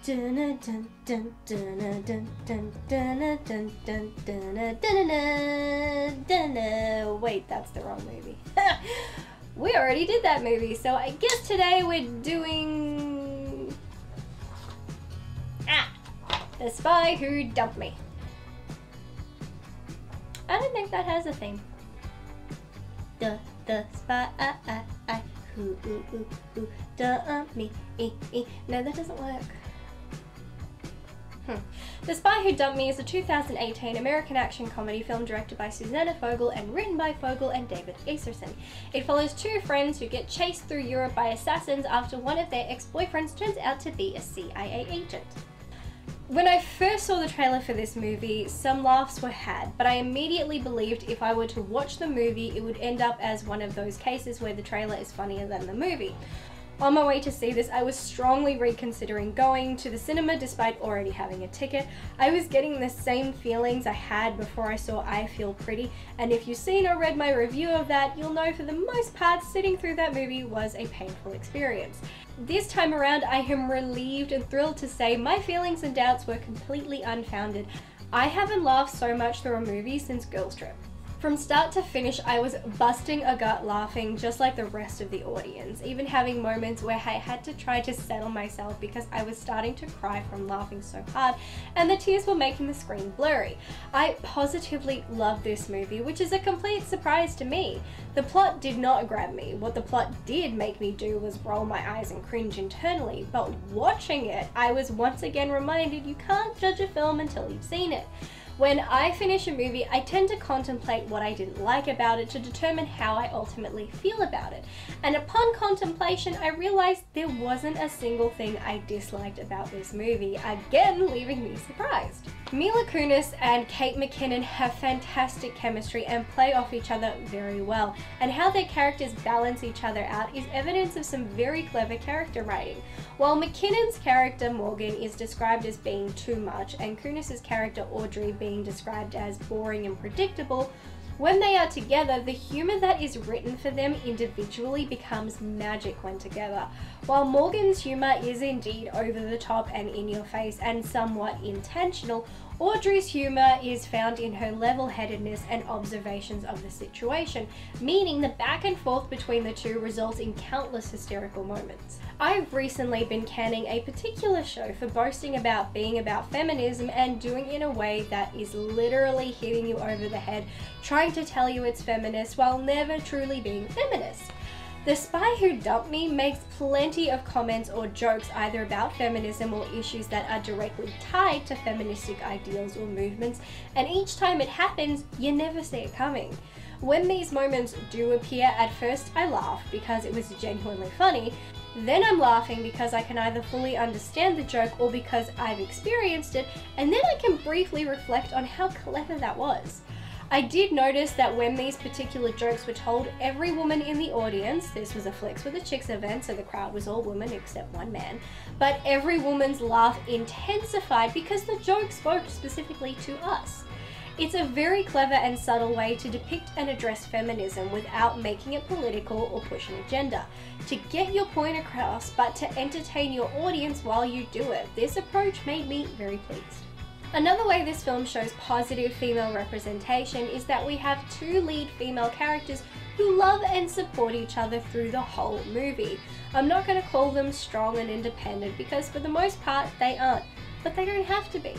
Wait, that's the wrong movie. We already did that movie, so I guess today we're doing... The Spy Who Dumped Me. I don't think that has a theme. The spy who dumped me. No, that doesn't work. The Spy Who Dumped Me is a 2018 American action comedy film directed by Susanna Fogel and written by Fogel and David Aserson. It follows two friends who get chased through Europe by assassins after one of their ex-boyfriends turns out to be a CIA agent. When I first saw the trailer for this movie, some laughs were had, but I immediately believed if I were to watch the movie, it would end up as one of those cases where the trailer is funnier than the movie. On my way to see this, I was strongly reconsidering going to the cinema despite already having a ticket. I was getting the same feelings I had before I saw I Feel Pretty, and if you've seen or read my review of that, you'll know for the most part sitting through that movie was a painful experience. This time around, I am relieved and thrilled to say my feelings and doubts were completely unfounded. I haven't laughed so much through a movie since Girls Trip. From start to finish, I was busting a gut laughing just like the rest of the audience, even having moments where I had to try to settle myself because I was starting to cry from laughing so hard and the tears were making the screen blurry. I positively love this movie, which is a complete surprise to me. The plot did not grab me. What the plot did make me do was roll my eyes and cringe internally, but watching it, I was once again reminded you can't judge a film until you've seen it. When I finish a movie, I tend to contemplate what I didn't like about it to determine how I ultimately feel about it. And upon contemplation, I realized there wasn't a single thing I disliked about this movie, again leaving me surprised. Mila Kunis and Kate McKinnon have fantastic chemistry and play off each other very well, and how their characters balance each other out is evidence of some very clever character writing. While McKinnon's character Morgan is described as being too much and Kunis's character Audrey being described as boring and predictable, when they are together, the humour that is written for them individually becomes magic when together. While Morgan's humour is indeed over the top and in your face and somewhat intentional, Audrey's humour is found in her level-headedness and observations of the situation, meaning the back and forth between the two results in countless hysterical moments. I've recently been canning a particular show for boasting about being about feminism and doing it in a way that is literally hitting you over the head, trying to tell you it's feminist while never truly being feminist. The Spy Who Dumped Me makes plenty of comments or jokes either about feminism or issues that are directly tied to feministic ideals or movements, and each time it happens, you never see it coming. When these moments do appear, at first I laugh because it was genuinely funny, then I'm laughing because I can either fully understand the joke or because I've experienced it, and then I can briefly reflect on how clever that was. I did notice that when these particular jokes were told, every woman in the audience, this was a Flicks with the Chicks event, so the crowd was all women except one man, but every woman's laugh intensified because the joke spoke specifically to us. It's a very clever and subtle way to depict and address feminism without making it political or push an agenda. To get your point across, but to entertain your audience while you do it. This approach made me very pleased. Another way this film shows positive female representation is that we have two lead female characters who love and support each other through the whole movie. I'm not going to call them strong and independent because for the most part they aren't, but they don't have to be.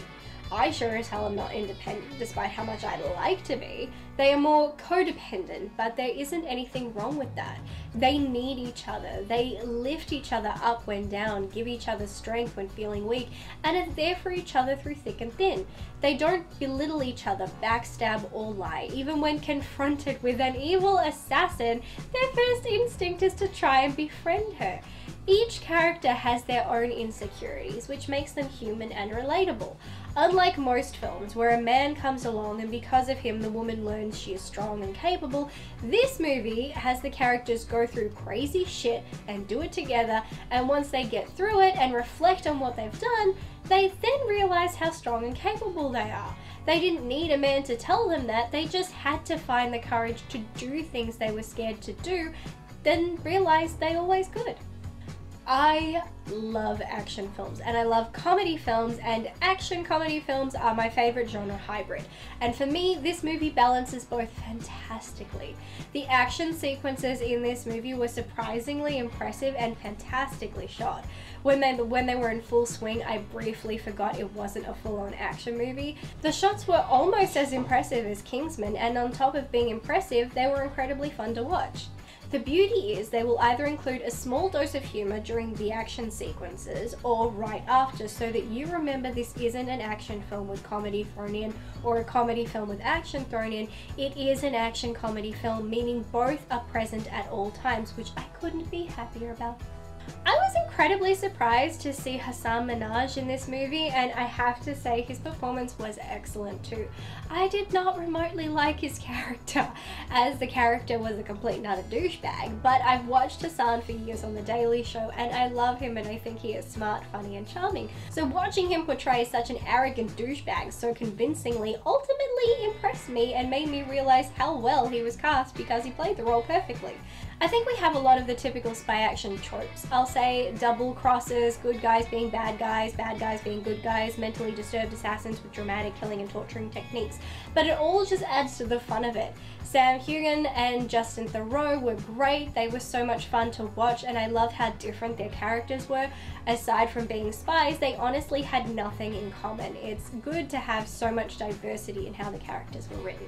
I sure as hell am not independent despite how much I'd like to be. They are more codependent, but there isn't anything wrong with that. They need each other. They lift each other up when down, give each other strength when feeling weak, and are there for each other through thick and thin. They don't belittle each other, backstab or lie. Even when confronted with an evil assassin, their first instinct is to try and befriend her. Each character has their own insecurities, which makes them human and relatable. Unlike most films, where a man comes along and because of him the woman learns she is strong and capable, this movie has the characters go through crazy shit and do it together, and once they get through it and reflect on what they've done, they then realize how strong and capable they are. They didn't need a man to tell them that, they just had to find the courage to do things they were scared to do, then realize they always could. I love action films and I love comedy films, and action comedy films are my favorite genre hybrid. And for me, this movie balances both fantastically. The action sequences in this movie were surprisingly impressive and fantastically shot. When they were in full swing, I briefly forgot it wasn't a full-on action movie. The shots were almost as impressive as Kingsman, and on top of being impressive, they were incredibly fun to watch. The beauty is they will either include a small dose of humour during the action sequences or right after, so that you remember this isn't an action film with comedy thrown in or a comedy film with action thrown in. It is an action comedy film, meaning both are present at all times, which I couldn't be happier about. I was incredibly surprised to see Hasan Minhaj in this movie, and I have to say his performance was excellent too. I did not remotely like his character, as the character was a complete and utter douchebag, but I've watched Hasan for years on The Daily Show and I love him, and I think he is smart, funny and charming. So watching him portray such an arrogant douchebag so convincingly ultimately impressed me and made me realize how well he was cast, because he played the role perfectly. I think we have a lot of the typical spy action tropes. I'll say double crosses, good guys being bad guys being good guys, mentally disturbed assassins with dramatic killing and torturing techniques, but it all just adds to the fun of it. Sam Heughan and Justin Theroux were great, they were so much fun to watch, and I loved how different their characters were. Aside from being spies, they honestly had nothing in common. It's good to have so much diversity in how the characters were written.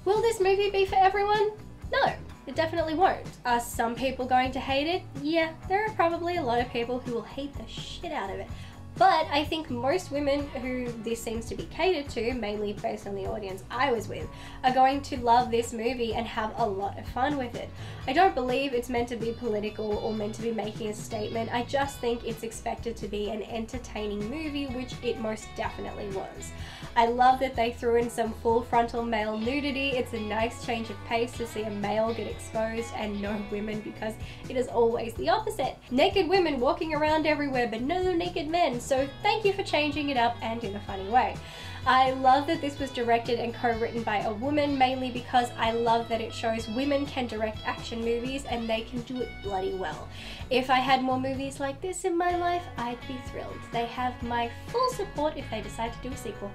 Will this movie be for everyone? No. It definitely won't. Are some people going to hate it? Yeah, there are probably a lot of people who will hate the shit out of it. But I think most women who this seems to be catered to, mainly based on the audience I was with, are going to love this movie and have a lot of fun with it. I don't believe it's meant to be political or meant to be making a statement. I just think it's expected to be an entertaining movie, which it most definitely was. I love that they threw in some full frontal male nudity. It's a nice change of pace to see a male get exposed and no women, because it is always the opposite. Naked women walking around everywhere but no naked men. So thank you for changing it up, and in a funny way. I love that this was directed and co-written by a woman, mainly because I love that it shows women can direct action movies and they can do it bloody well. If I had more movies like this in my life, I'd be thrilled. They have my full support if they decide to do a sequel.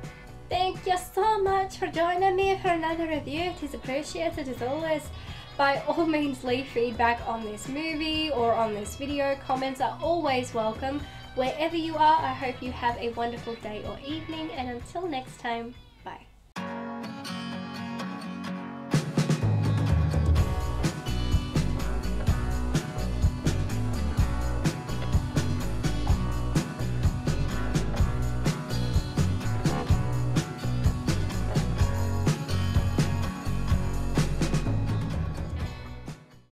Thank you so much for joining me for another review. It is appreciated as always. By all means, leave feedback on this movie or on this video. Comments are always welcome. Wherever you are, I hope you have a wonderful day or evening, and until next time,